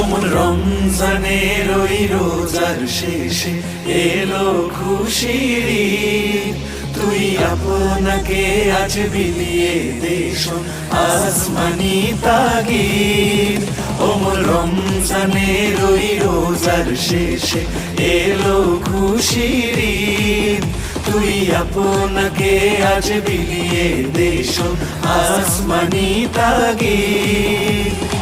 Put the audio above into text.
ওমন রমজানের ওই রোজার শেষে এলো খুশির ঈদ। তুই আপনাকে আজ বিলিয়ে দেশ আসমানি তাগিদ। ওমন রমজানের ওই রোজার শেষে এলো খুশির ঈদ। তুই আপনাকে আজ বিলিয়ে দেশ আসমানি তাগিদ।